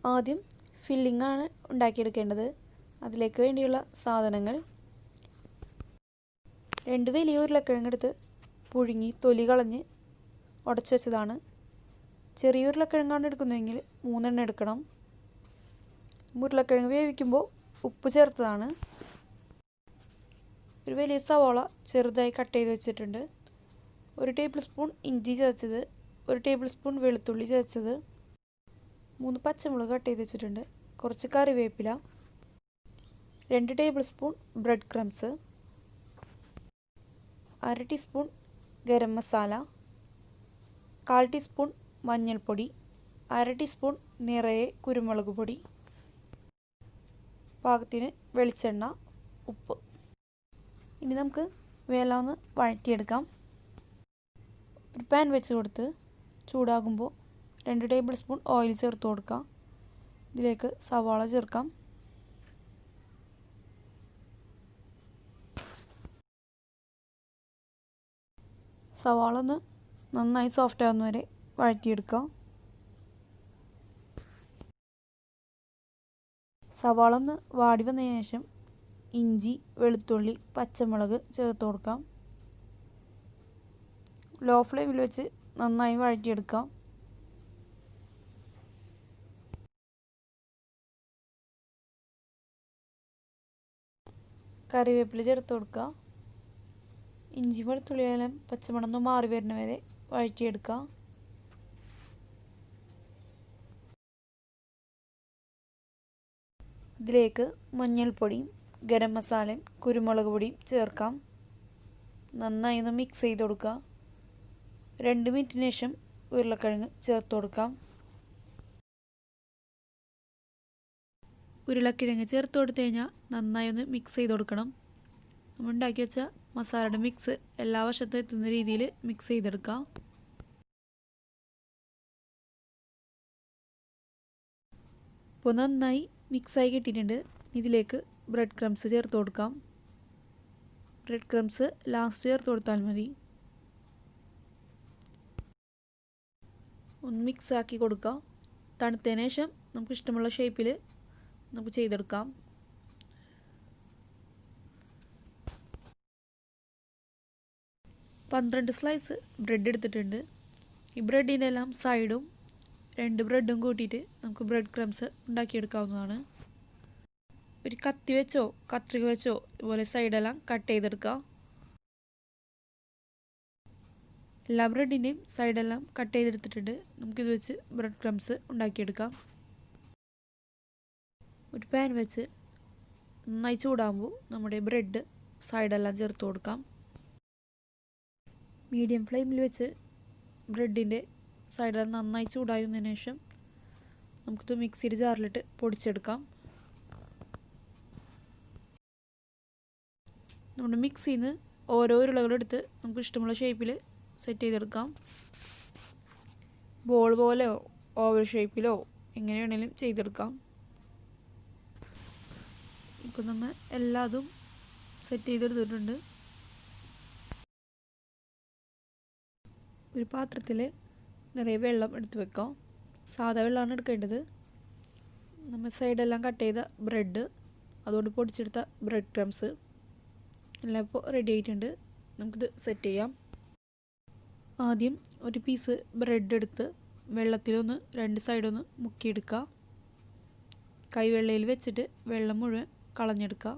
ആദ്യം ഫില്ലിംഗ് ആണ് ഉണ്ടാക്കിയെടുക്കേണ്ടത്. അതിലേക്ക് വേണ്ടിയുള്ള സാധനങ്ങൾ: 2 വലിയ ഉരുളക്കിഴങ്ങെടുത്ത് പുഴുങ്ങി തൊലി കളഞ്ഞ് ഉടച്ചു വെച്ചതാണ്. ചെറിയ ഉരുളക്കിഴങ്ങാണ് എടുക്കുന്നതെങ്കിൽ 3 എണ്ണം എടുക്കണം. ഉരുളക്കിഴങ്ങ് വേവിക്കുമ്പോൾ ഉപ്പ് ചേർത്തതാണ്. ഒരു വലിയ സവാള ചെറുതായി കട്ട് ചെയ്ത് വെച്ചിട്ടുണ്ട്. 1 ടേബിൾ സ്പൂൺ ഇഞ്ചി ചതച്ചത്, 1 ടേബിൾ സ്പൂൺ വെളുത്തുള്ളി ചതച്ചത്, 3 പച്ചമുളക് കട്ട് ചെയ്ത് വെച്ചിട്ടുണ്ട്, കുറച്ച് കറിവേപ്പില, 2 table spoon bread crumbs, 1/2 teaspoon garam masala, 1/4 teaspoon മഞ്ഞൾപ്പൊടി, 1/2 ടീസ്പൂൺ നിറയെ കുരുമുളക് പൊടി, പാകത്തിന് വെളിച്ചെണ്ണ, ഉപ്പ്. ഇനി നമുക്ക് ഇവയെല്ലാം ഒന്ന് വഴറ്റിയെടുക്കാം. ഒരു പാൻ വെച്ച് കൊടുത്ത് ചൂടാകുമ്പോൾ 2 ടേബിൾ സ്പൂൺ ഓയിൽ ചേർത്ത് കൊടുക്കാം. ഇതിലേക്ക് സവാള ചേർക്കാം. സവാള ഒന്ന് നന്നായി സോഫ്റ്റ് ആകുന്ന വരെ വഴറ്റിയെടുക്കാം. സവാള ഒന്ന് വാടി വന്നതിന് ശേഷം ഇഞ്ചി, വെളുത്തുള്ളി, പച്ചമുളക് ചേർത്ത് കൊടുക്കാം. ലോ ഫ്ലെയിമിൽ വെച്ച് നന്നായി വഴറ്റിയെടുക്കാം. കറിവേപ്പില ചേർത്ത് കൊടുക്കുക. ഇഞ്ചി വെളുത്തുള്ളിയെല്ലാം പച്ചമണം മാറി വരുന്ന വരെ വഴറ്റിയെടുക്കാം. ഇതിലേക്ക് മഞ്ഞൾപ്പൊടിയും ഗരം മസാലയും കുരുമുളക് പൊടിയും ചേർക്കാം. നന്നായി ഒന്ന് മിക്സ് ചെയ്ത് കൊടുക്കുക. 2 മിനിറ്റിന് ശേഷം ഉരുളക്കിഴങ്ങ് ചേർത്ത് കൊടുക്കാം. ഉരുളക്കിഴങ്ങ് ചേർത്ത് കൊടുത്തു കഴിഞ്ഞാൽ നന്നായി ഒന്ന് മിക്സ് ചെയ്ത് കൊടുക്കണം. നമ്മൾ ഉണ്ടാക്കി വെച്ച മസാലയുടെ മിക്സ് എല്ലാ വശത്തും എത്തുന്ന രീതിയിൽ മിക്സ് ചെയ്തെടുക്കാം. ഇപ്പോൾ നന്നായി മിക്സായി കിട്ടിയിട്ടുണ്ട്. ഇതിലേക്ക് ബ്രെഡ് ക്രംസ് ചേർത്ത് കൊടുക്കാം. ബ്രെഡ് ക്രംസ് ലാസ്റ്റ് ചേർത്ത് കൊടുത്താൽ മതി. ഒന്ന് മിക്സാക്കി കൊടുക്കാം. തണുത്തതിന് ശേഷം നമുക്ക് ഇഷ്ടമുള്ള ഷേപ്പിൽ നമുക്ക് ചെയ്തെടുക്കാം. പന്ത്രണ്ട് സ്ലൈസ് ബ്രെഡ് എടുത്തിട്ടുണ്ട്. ഈ ബ്രെഡിൻ്റെ എല്ലാം സൈഡും 2 ബ്രെഡും കൂട്ടിയിട്ട് നമുക്ക് ബ്രെഡ് ക്രംസ് ഉണ്ടാക്കിയെടുക്കാവുന്നതാണ്. ഒരു കത്തി വെച്ചോ കത്രിക വെച്ചോ ഇതുപോലെ സൈഡെല്ലാം കട്ട് ചെയ്തെടുക്കാം. എല്ലാ ബ്രെഡിൻ്റെയും സൈഡെല്ലാം കട്ട് ചെയ്തെടുത്തിട്ടുണ്ട്. നമുക്കിത് വെച്ച് ബ്രെഡ് ക്രംസ് ഉണ്ടാക്കിയെടുക്കാം. ഒരു പാൻ വെച്ച് നന്നായി ചൂടാകുമ്പോൾ നമ്മുടെ ബ്രെഡ് സൈഡെല്ലാം ചേർത്ത് കൊടുക്കാം. മീഡിയം ഫ്ലെയിമിൽ വെച്ച് ബ്രെഡിൻ്റെ സൈഡെല്ലാം നന്നായി ചൂടായതിനു ശേഷം നമുക്കിത് മിക്സിയുടെ ജാറിലിട്ട് പൊടിച്ചെടുക്കാം. നമ്മുടെ മിക്സിയിൽ നിന്ന് ഓരോ ഉരുളകളെടുത്ത് നമുക്ക് ഇഷ്ടമുള്ള ഷേപ്പിൽ സെറ്റ് ചെയ്തെടുക്കാം. ബോൾ പോലെയോ ഓവൽ ഷേപ്പിലോ എങ്ങനെ വേണമെങ്കിലും ചെയ്തെടുക്കാം. ഇപ്പോൾ നമ്മൾ എല്ലാതും സെറ്റ് ചെയ്തെടുത്തിട്ടുണ്ട്. ഒരു പാത്രത്തിൽ നിറയെ വെള്ളം എടുത്ത് വെക്കാം. സാധാ വെള്ളമാണ് എടുക്കേണ്ടത്. നമ്മൾ സൈഡെല്ലാം കട്ട് ചെയ്ത ബ്രെഡ്, അതുകൊണ്ട് പൊടിച്ചെടുത്ത ബ്രെഡ് ക്രംസ് എല്ലാം ഇപ്പോൾ റെഡി ആയിട്ടുണ്ട്. നമുക്കിത് സെറ്റ് ചെയ്യാം. ആദ്യം ഒരു പീസ് ബ്രെഡ് എടുത്ത് വെള്ളത്തിലൊന്ന് 2 സൈഡൊന്ന് മുക്കിയെടുക്കുക. കൈവെള്ളയിൽ വെച്ചിട്ട് വെള്ളം മുഴുവൻ കളഞ്ഞെടുക്കുക.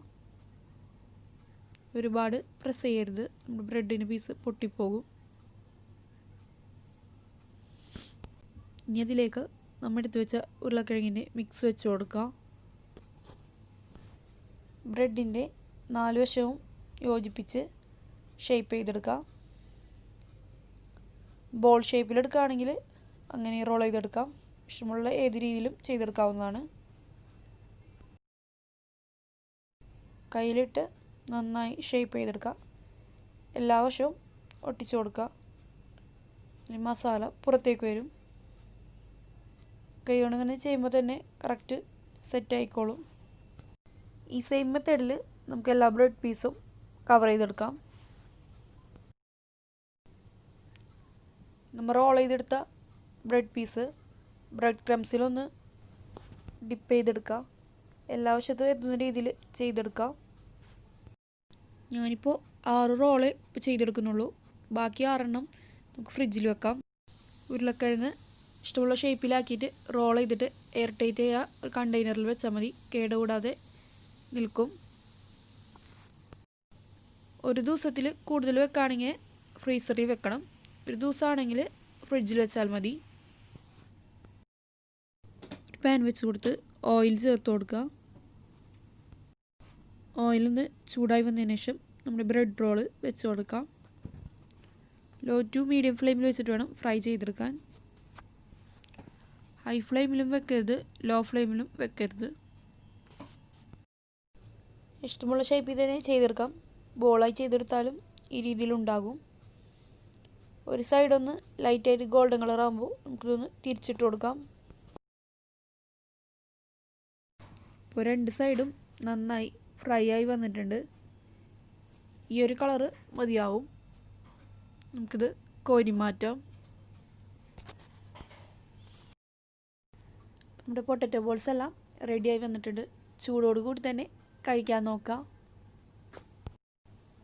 ഒരുപാട് പ്രസ് ചെയ്യരുത്, നമ്മുടെ ബ്രെഡിന് പീസ് പൊട്ടിപ്പോകും. ഇനി അതിലേക്ക് നമ്മൾ എടുത്ത് വെച്ച ഉരുളക്കിഴങ്ങിൻ്റെ മിക്സ് വെച്ച് കൊടുക്കാം. ബ്രെഡിൻ്റെ 4 വശവും യോജിപ്പിച്ച് ഷേപ്പ് ചെയ്തെടുക്കാം. ബോൾ ഷേപ്പിലെടുക്കുകയാണെങ്കിൽ അങ്ങനെ റോൾ ചെയ്തെടുക്കാം. ഇഷ്ടമുള്ള ഏത് രീതിയിലും ചെയ്തെടുക്കാവുന്നതാണ്. കയ്യിലിട്ട് നന്നായി ഷേപ്പ് ചെയ്തെടുക്കുക. എല്ലാ വശവും ഒട്ടിച്ചു കൊടുക്കുക. ഇനി മസാല പുറത്തേക്ക് വരും. കൈ കൊണ്ട് ഇങ്ങനെ ചെയ്യുമ്പോൾ തന്നെ കറക്റ്റ് സെറ്റ് ആയിക്കോളും. ഈ സെയിം മെത്തേഡിൽ നമുക്ക് എല്ലാ ബ്രെഡ് പീസും കവർ ചെയ്തെടുക്കാം. നമ്മൾ റോൾ ചെയ്തെടുത്ത ബ്രെഡ് പീസ് ബ്രെഡ് ക്രംസിലൊന്ന് ഡിപ്പ് ചെയ്തെടുക്കാം. എല്ലാ വശത്തും എത്തുന്ന രീതിയിൽ ചെയ്തെടുക്കാം. ഞാനിപ്പോൾ 6 റോളേ ചെയ്തെടുക്കുന്നുള്ളൂ. ബാക്കി 6 നമുക്ക് ഫ്രിഡ്ജിൽ വെക്കാം. ഉരുളക്കിഴങ്ങ് ഇഷ്ടമുള്ള ഷേപ്പിലാക്കിയിട്ട് റോൾ ചെയ്തിട്ട് എയർ ടൈറ്റ് ചെയ്യുക. ഒരു കണ്ടെയ്നറിൽ വെച്ചാൽ മതി, കേടുകൂടാതെ നിൽക്കും. ഒരു ദിവസത്തിൽ കൂടുതൽ വെക്കുകയാണെങ്കിൽ ഫ്രീസറിൽ വെക്കണം. ഒരു ദിവസമാണെങ്കിൽ ഫ്രിഡ്ജിൽ വെച്ചാൽ മതി. പാൻ വെച്ച് കൊടുത്ത് ഓയിൽ ചേർത്ത് കൊടുക്കുക. ഓയിലൊന്ന് ചൂടായി വന്നതിന് ശേഷം നമ്മുടെ ബ്രെഡ് റോള് വെച്ച് കൊടുക്കാം. ലോ ടു മീഡിയം ഫ്ലെയിമിൽ വെച്ചിട്ട് വേണം ഫ്രൈ ചെയ്തെടുക്കാൻ. ഹൈ ഫ്ലെയിമിലും വെക്കരുത്, ലോ ഫ്ലെയിമിലും വെക്കരുത്. ഇഷ്ടമുള്ള ഷേപ്പിൽ തന്നെ ചെയ്തെടുക്കാം. ബോളായി ചെയ്തെടുത്താലും ഈ രീതിയിലുണ്ടാകും. ഒരു സൈഡൊന്ന് ലൈറ്റായിട്ട് ഗോൾഡൻ കളർ ആകുമ്പോൾ നമുക്കിതൊന്ന് തിരിച്ചിട്ട് കൊടുക്കാം. ഇപ്പോൾ 2 സൈഡും നന്നായി ഫ്രൈ ആയി വന്നിട്ടുണ്ട്. ഈ ഒരു കളറ് മതിയാവും. നമുക്കിത് കോരി മാറ്റാം. നമ്മുടെ പൊട്ടറ്റോ ബോൾസ് എല്ലാം റെഡിയായി വന്നിട്ടുണ്ട്. ചൂടോടുകൂടി തന്നെ കഴിക്കാൻ നോക്കാം.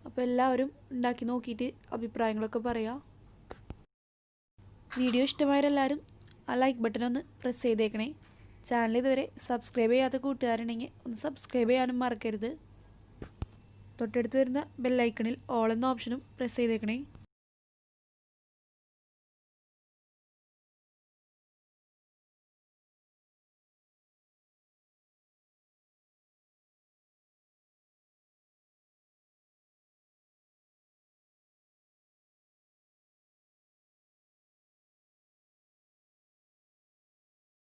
അപ്പോൾ എല്ലാവരും ഉണ്ടാക്കി നോക്കിയിട്ട് അഭിപ്രായങ്ങളൊക്കെ പറയാം. വീഡിയോ ഇഷ്ടമായവരെല്ലാവരും ആ ലൈക്ക് ബട്ടൺ ഒന്ന് പ്രസ് ചെയ്തേക്കണേ. ചാനൽ ഇതുവരെ സബ്സ്ക്രൈബ് ചെയ്യാത്ത കൂട്ടുകാരുണ്ടെങ്കിൽ ഒന്ന് സബ്സ്ക്രൈബ് ചെയ്യാനും മറക്കരുത്. തൊട്ടടുത്ത് വരുന്ന ബെല്ലൈക്കണിൽ ഓൾ എന്ന ഓപ്ഷനും പ്രസ് ചെയ്തേക്കണേ.